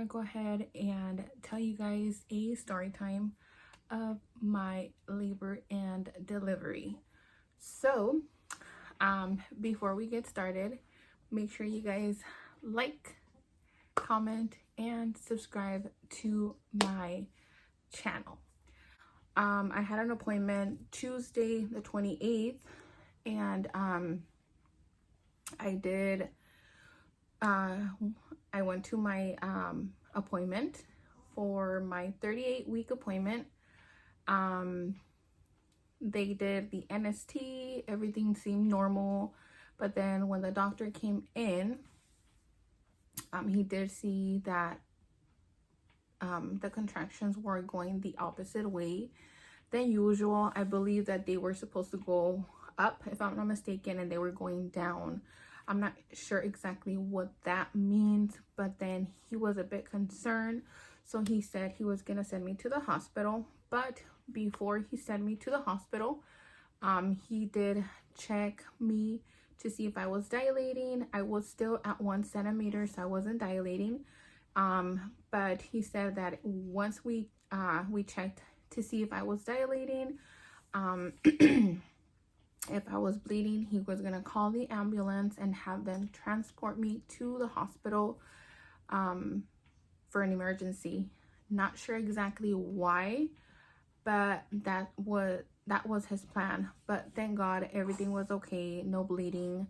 to go ahead and tell you guys a story time of my labor and delivery. So, before we get started, make sure you guys like, comment, and subscribe to my channel. I had an appointment Tuesday the 28th, and I went to my appointment for my 38-week appointment. They did the NST, everything seemed normal, but then when the doctor came in, he did see that the contractions were going the opposite way than usual. I believe that they were supposed to go up, if I'm not mistaken, and they were going down. I'm not sure exactly what that means, but then he was a bit concerned, so he said he was gonna send me to the hospital. But before he sent me to the hospital, he did check me to see if I was dilating. I was still at 1 centimeter, so I wasn't dilating. But he said that once we checked to see if I was dilating, if I was bleeding, he was gonna call the ambulance and have them transport me to the hospital for an emergency. Not sure exactly why, but that was his plan. But thank God everything was okay, no bleeding.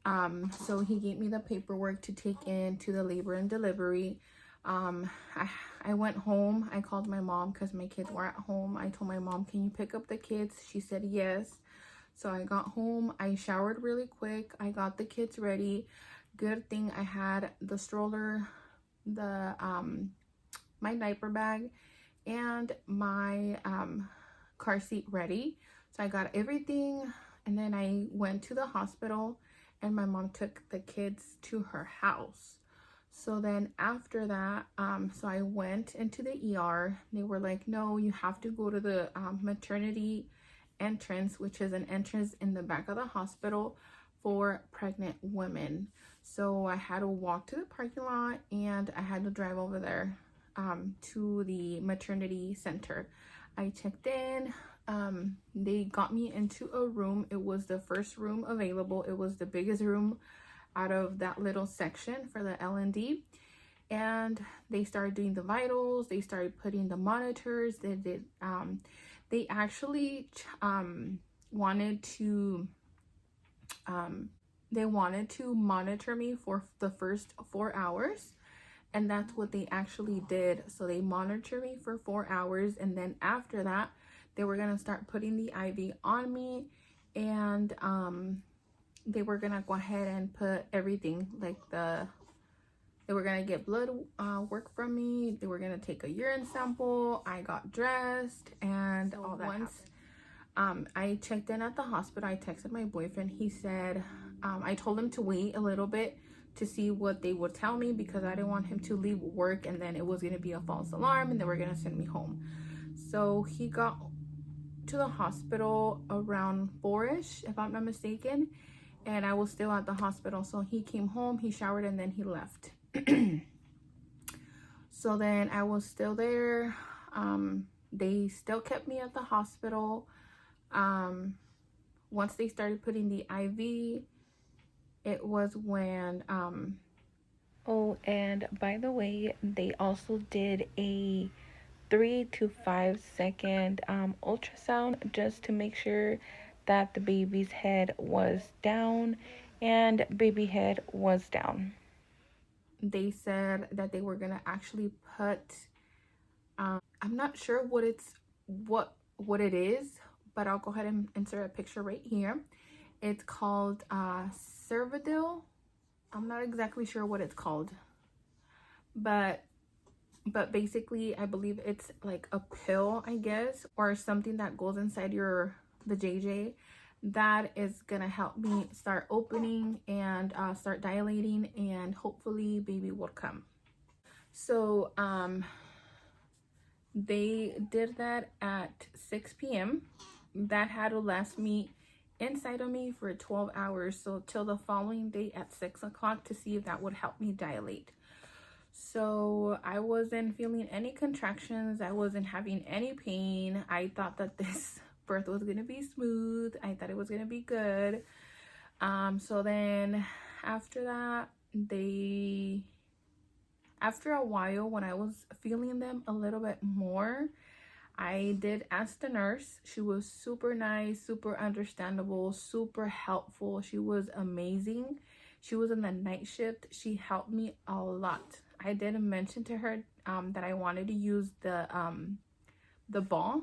So he gave me the paperwork to take in to the labor and delivery. I went home. I called my mom because my kids were at home. I told my mom, can you pick up the kids? She said yes. So I got home, I showered really quick, I got the kids ready. Good thing I had the stroller, the my diaper bag, and my car seat ready. So I got everything, and then I went to the hospital, and my mom took the kids to her house. So then after that, so I went into the ER. They were like, no, you have to go to the maternity entrance, which is an entrance in the back of the hospital for pregnant women. So I had to walk to the parking lot, and I had to drive over there to the maternity center. I checked in. They got me into a room. It was the first room available. It was the biggest room out of that little section for the L&D. And they started doing the vitals. They started putting the monitors. They did they actually wanted to monitor me for the first 4 hours, and that's what they actually did. So they monitored me for 4 hours, and then after that they were gonna start putting the IV on me, and they were gonna go ahead and put everything, like they were gonna get blood work from me. They were gonna take a urine sample. I got dressed, and all that. Once I checked in at the hospital, I texted my boyfriend. He said, I told him to wait a little bit to see what they would tell me, because I didn't want him to leave work and then it was gonna be a false alarm and they were gonna send me home. So he got to the hospital around 4-ish, if I'm not mistaken, and I was still at the hospital. So he came home, he showered, and then he left. So then I was still there. They still kept me at the hospital. Once they started putting the IV, it was when oh, and by the way, they also did a 3 to 5 second ultrasound, just to make sure that the baby's head was down, and baby head was down. They said that they were gonna actually put I'm not sure what it is, but I'll go ahead and insert a picture right here. It's called Cervidil. I'm not exactly sure what it's called, but basically I believe it's like a pill, I guess, or something that goes inside the JJ that is gonna help me start opening and start dilating, and hopefully baby will come. So they did that at 6 p.m. That had to last me inside of me for 12 hours, so till the following day at 6 o'clock, to see if that would help me dilate. So I wasn't feeling any contractions. I wasn't having any pain. I thought that this birth was gonna be smooth. I thought it was gonna be good. So then after that, after a while, when I was feeling them a little bit more, I did ask the nurse. She was super nice, super understandable, super helpful. She was amazing. She was in the night shift. She helped me a lot. I did mention to her that I wanted to use the ball.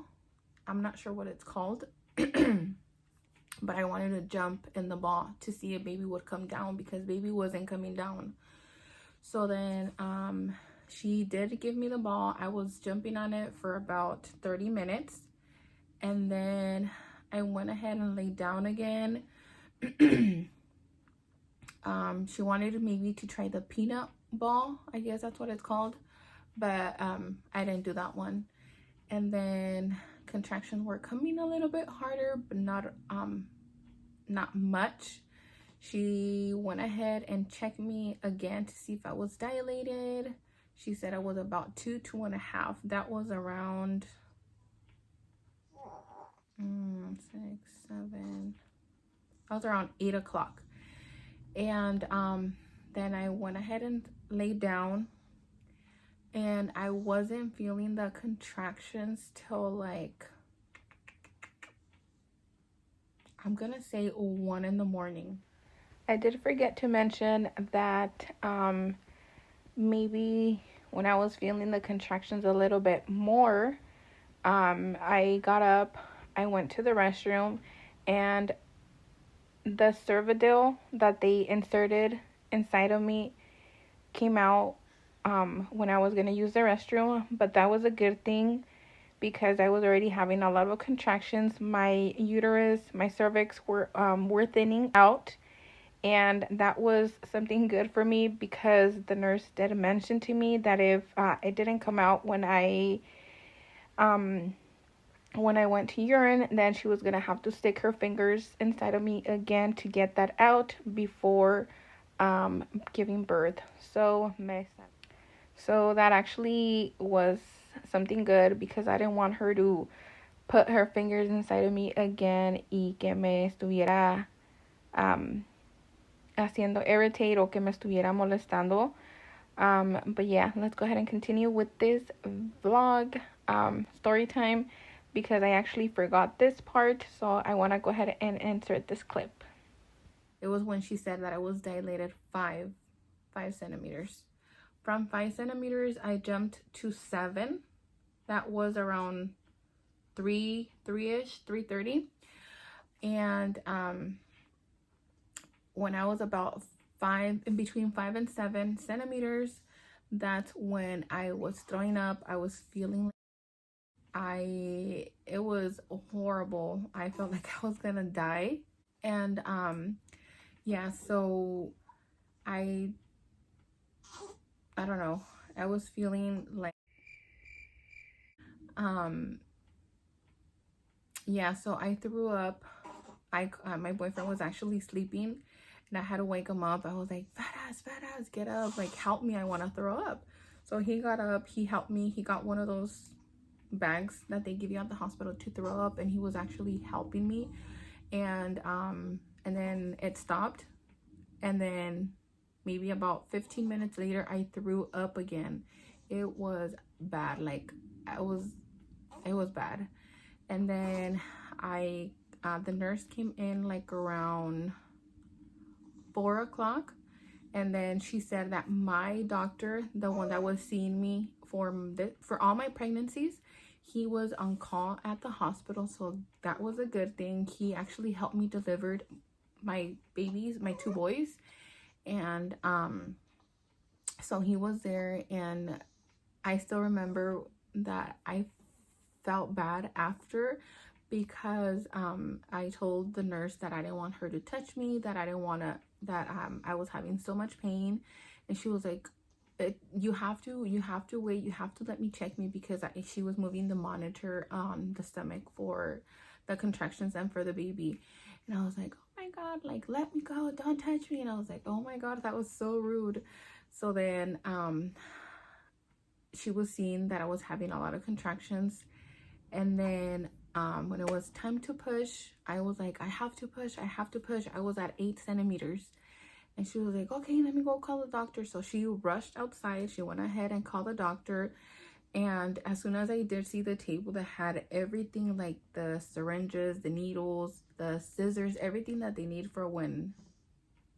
I'm not sure what it's called, but I wanted to jump in the ball to see if baby would come down, because baby wasn't coming down. So then she did give me the ball. I was jumping on it for about 30 minutes. And then I went ahead and laid down again. She wanted maybe to try the peanut ball. I guess that's what it's called. But I didn't do that one. And then contractions were coming a little bit harder, but not much. She went ahead and checked me again to see if I was dilated. She said I was about 2.5. That was around 6, 7. That was around 8 o'clock. And then I went ahead and laid down, and I wasn't feeling the contractions till like, I'm gonna say 1 in the morning. I did forget to mention that maybe when I was feeling the contractions a little bit more, I got up, I went to the restroom, and the Cervidil that they inserted inside of me came out when I was going to use the restroom. But that was a good thing, because I was already having a lot of contractions. My uterus, my cervix were thinning out. And that was something good for me, because the nurse did mention to me that if it didn't come out when I went to urine, then she was gonna have to stick her fingers inside of me again to get that out before giving birth. So that actually was something good, because I didn't want her to put her fingers inside of me again y que me estuviera haciendo irritate o que me estuviera molestando. But yeah, let's go ahead and continue with this vlog, story time, because I actually forgot this part, so I want to go ahead and insert this clip. It was when she said that I was dilated 5 centimeters. From 5 centimeters, I jumped to 7. That was around 3-ish, 3:30. And when I was about between 5 and 7 centimeters, that's when I was throwing up. I was feeling it was horrible. I felt like I was gonna die. And yeah, so I don't know, I was feeling like yeah, so I threw up. My boyfriend was actually sleeping, and I had to wake him up. I was like, fat ass, get up, like help me, I want to throw up. So he got up, he helped me. He got one of those bags that they give you at the hospital to throw up, and he was actually helping me. And then it stopped, and then maybe about 15 minutes later I threw up again. It was bad, like it was bad. And then the nurse came in like around 4 o'clock, and then she said that my doctor, the one that was seeing me for all my pregnancies, he was on call at the hospital. So that was a good thing. He actually helped me deliver my babies, my 2 boys. And so he was there, and I still remember that I felt bad after, because I told the nurse that I didn't want her to touch me, that I didn't want to, that I was having so much pain. And she was like, you have to wait, you have to let me check me, because she was moving the monitor on the stomach for the contractions and for the baby. And I was like, oh my god, like let me go, don't touch me. And I was like, oh my god, that was so rude. So then she was seeing that I was having a lot of contractions. And then when it was time to push, I was like, I have to push. I was at 8 centimeters. And she was like, okay, let me go call the doctor. So she rushed outside. She went ahead and called the doctor. And as soon as I did see the table that had everything, like the syringes, the needles, the scissors, everything that they need for when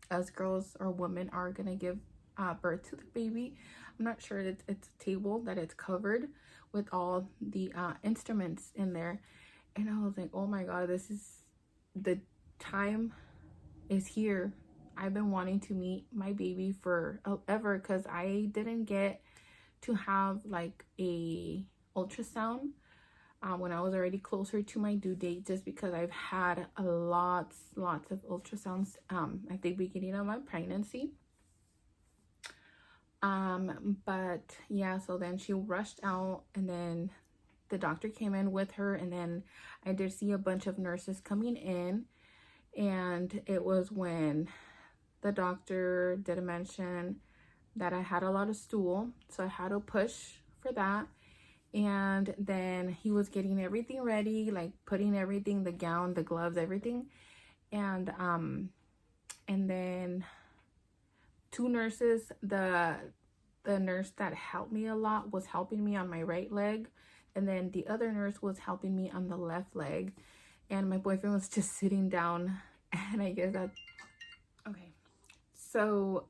us girls or women are gonna give birth to the baby. I'm not sure, it's a table that it's covered with all the instruments in there. And I was like, oh my god, this is the time is here. I've been wanting to meet my baby forever, because I didn't get to have like a ultrasound when I was already closer to my due date, just because I've had lots of ultrasounds at the beginning of my pregnancy. But yeah, so then she rushed out, and then the doctor came in with her, and then I did see a bunch of nurses coming in. And it was when the doctor did mention that I had a lot of stool, so I had to push for that. And then he was getting everything ready, like putting everything, the gown, the gloves, everything. And then 2 nurses, the nurse that helped me a lot was helping me on my right leg, and then the other nurse was helping me on the left leg, and my boyfriend was just sitting down. And I guess that, okay, so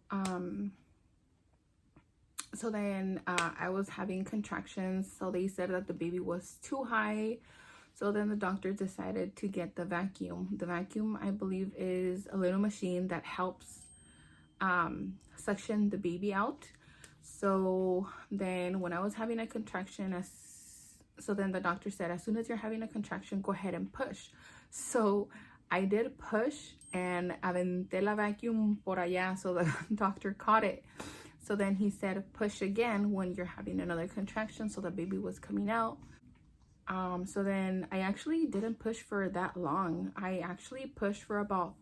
so then I was having contractions, so they said that the baby was too high. So then the doctor decided to get the vacuum. The vacuum, I believe, is a little machine that helps suction the baby out. So then when I was having a contraction, so then the doctor said, as soon as you're having a contraction, go ahead and push. So I did push and aventé la vacuum por allá, so the doctor caught it. So then he said, push again when you're having another contraction, so the baby was coming out. So then I actually didn't push for that long. I actually pushed for about,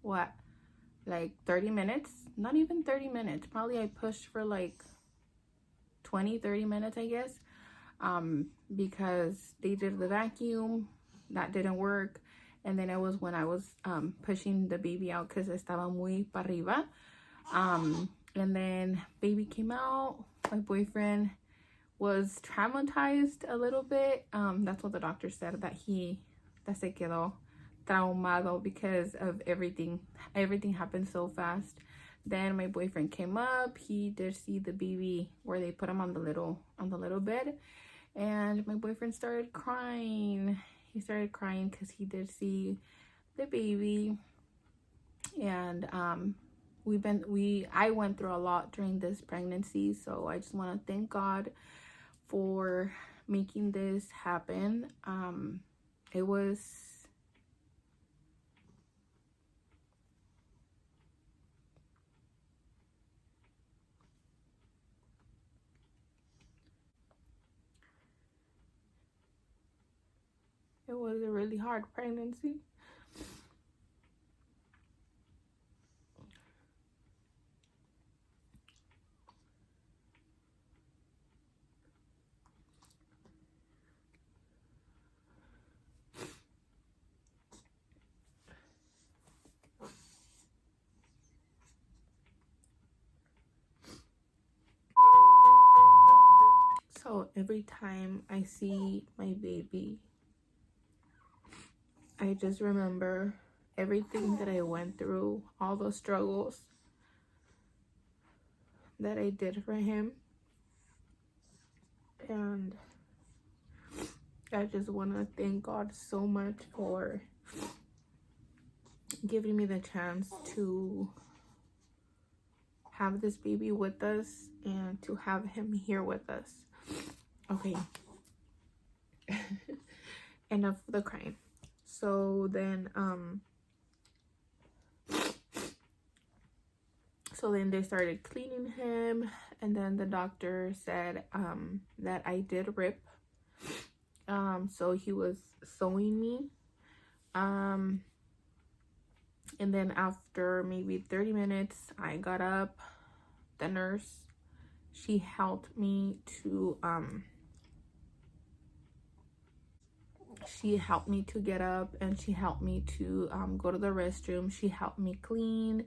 what, like 30 minutes? Not even 30 minutes. Probably I pushed for like 20-30 minutes, I guess. Because they did the vacuum, that didn't work. And then it was when I was pushing the baby out, because estaba muy para arriba. And then baby came out. My boyfriend was traumatized a little bit. That's what the doctor said, that se quedó traumado because of everything happened so fast. Then my boyfriend came up. He did see the baby where they put him on the little bed, and my boyfriend started crying. He started crying because he did see the baby. And I went through a lot during this pregnancy, so I just want to thank God for making this happen. It was a really hard pregnancy. So every time I see my baby, I just remember everything that I went through, all those struggles that I did for him. And I just want to thank God so much for giving me the chance to have this baby with us and to have him here with us. Okay. Enough of the crying. So then they started cleaning him, and then the doctor said that I did rip. So he was sewing me. And then after maybe 30 minutes, I got up. The nurse She helped me to get up, and she helped me to go to the restroom. She helped me clean.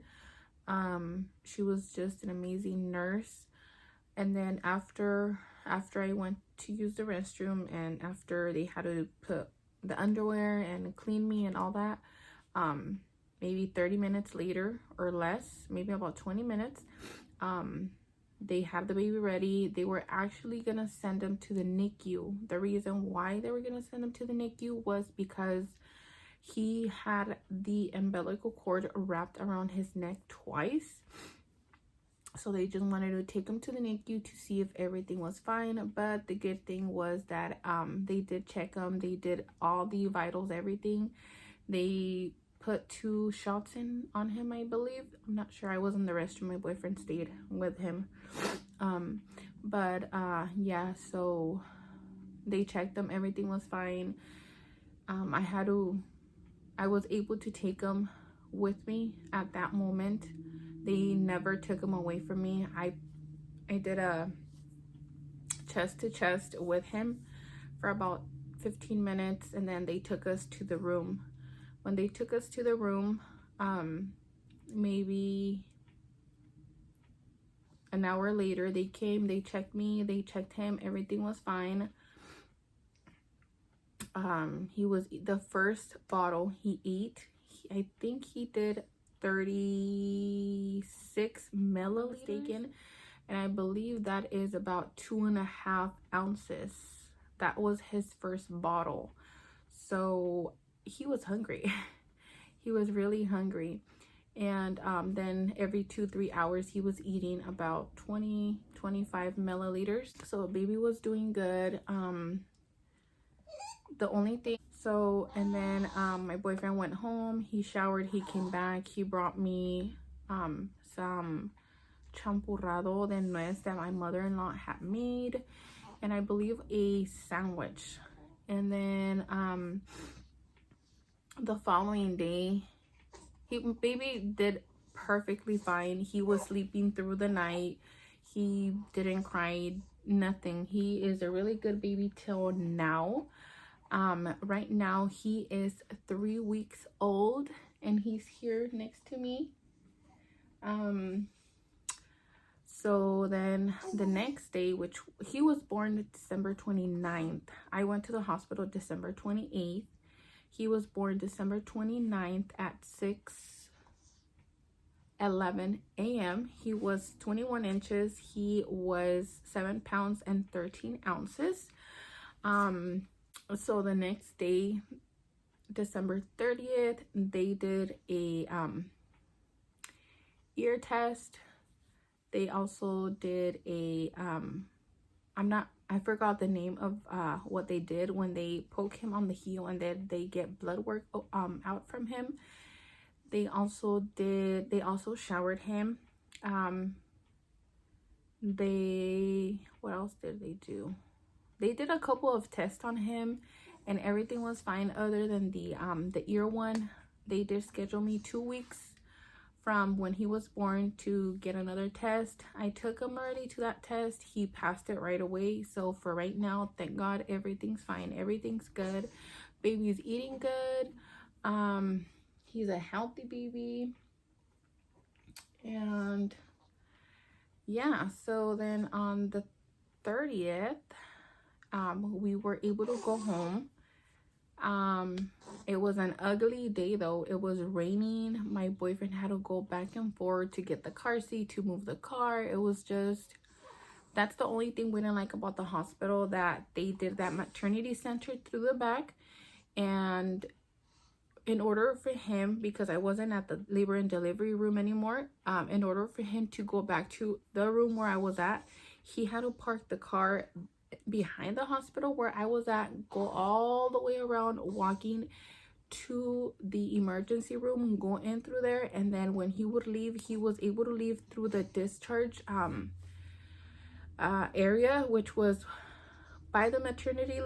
She was just an amazing nurse. And then after I went to use the restroom, and after they had to put the underwear and clean me and all that, maybe 30 minutes later or less, maybe about 20 minutes, they had the baby ready. They were actually gonna send him to the NICU. The reason why they were gonna send him to the NICU was because he had the umbilical cord wrapped around his neck twice. So they just wanted to take him to the NICU to see if everything was fine. But the good thing was that they did check him. They did all the vitals, everything. They put 2 shots in on him, I believe. I'm not sure. I was in the restroom. My boyfriend stayed with him. Yeah, so they checked him. Everything was fine. I was able to take him with me at that moment. They never took him away from me. I did a chest to chest with him for about 15 minutes, and then they took us to the room. When they took us to the room, maybe an hour later, they came, they checked me, they checked him, everything was fine. He was the first bottle he ate. I think he did 36 milliliters, and I believe that is about 2.5 ounces. That was his first bottle. So he was hungry. He was really hungry. And then every 2-3 hours he was eating about 20-25 milliliters. So baby was doing good. The only thing, so, and then my boyfriend went home, he showered, he came back, he brought me some champurrado de nuez that my mother-in-law had made, and I believe a sandwich. And then the following day, baby did perfectly fine. He was sleeping through the night. He didn't cry, nothing. He is a really good baby till now. Right now he is 3 weeks old, and he's here next to me. So then the next day, which he was born December 29th, I went to the hospital December 28th. He was born December 29th at 6:11 a.m. He was 21 inches. He was 7 pounds and 13 ounces. So the next day, December 30th, they did a ear test. They also did a I forgot the name of what they did when they poke him on the heel, and then they get blood work out from him. They also showered him. What else did they do? They did a couple of tests on him, and everything was fine other than the ear one. They did schedule me 2 weeks from when he was born to get another test. I took him already to that test. He passed it right away. So for right now, thank God, everything's fine. Everything's good. Baby's eating good. He's a healthy baby. And yeah, so then on the 30th, we were able to go home. It was an ugly day though. It was raining. My boyfriend had to go back and forth to get the car seat, to move the car. It was just, that's the only thing we didn't like about the hospital, that they did that maternity center through the back. And in order for him, because I wasn't at the labor and delivery room anymore, in order for him to go back to the room where I was at, he had to park the car behind the hospital where I was at, go all the way around, walking to the emergency room, go in through there, and then when he would leave, he was able to leave through the discharge area, which was by the maternity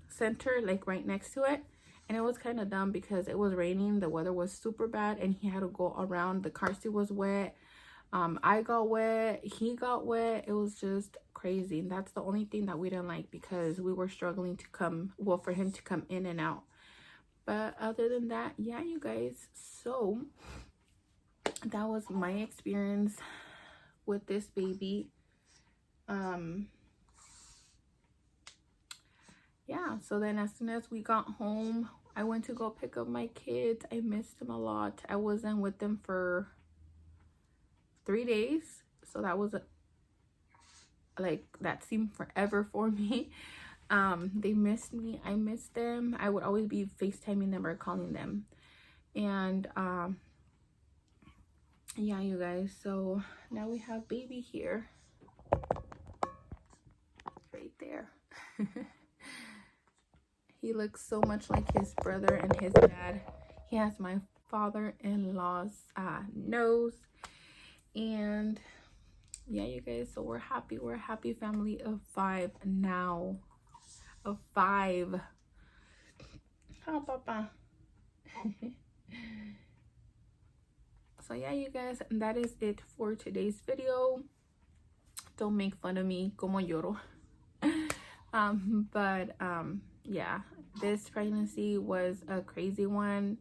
center, like right next to it. And it was kind of dumb because it was raining, the weather was super bad, and he had to go around. The car seat was wet. I got wet, he got wet. It was just crazy. And that's the only thing that we didn't like, because we were struggling to come, well, for him to come in and out. But other than that, yeah, you guys, so that was my experience with this baby. Yeah, so then as soon as we got home, I went to go pick up my kids. I missed them a lot. I wasn't with them for 3 days, so that was like, that seemed forever for me. They missed me, I missed them. I would always be FaceTiming them or calling them. And yeah, you guys, so now we have baby here, right there. He looks so much like his brother and his dad. He has my father-in-law's nose. And yeah, you guys, so we're happy. We're a happy family of 5 now. Of 5. Oh, Papa. So yeah, you guys, that is it for today's video. Don't make fun of me como lloro. Yeah, this pregnancy was a crazy one.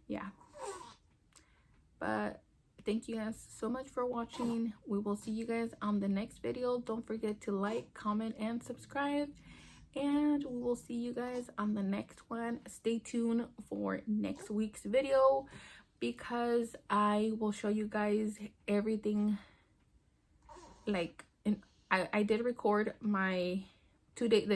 Yeah, but thank you guys so much for watching. We will see you guys on the next video. Don't forget to like, comment, and subscribe, and we will see you guys on the next one. Stay tuned for next week's video, because I will show you guys everything. Like, I did record my 3 days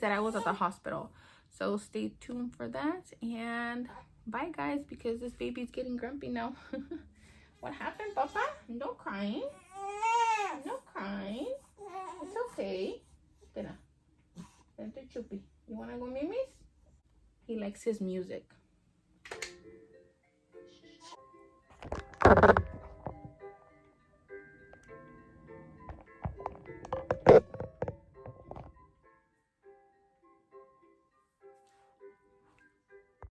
that I was at the hospital, so stay tuned for that. And bye guys, because this baby's getting grumpy now. What happened, Papa? No crying, no crying, it's okay. Tena, chupi, you wanna go mimis? He likes his music.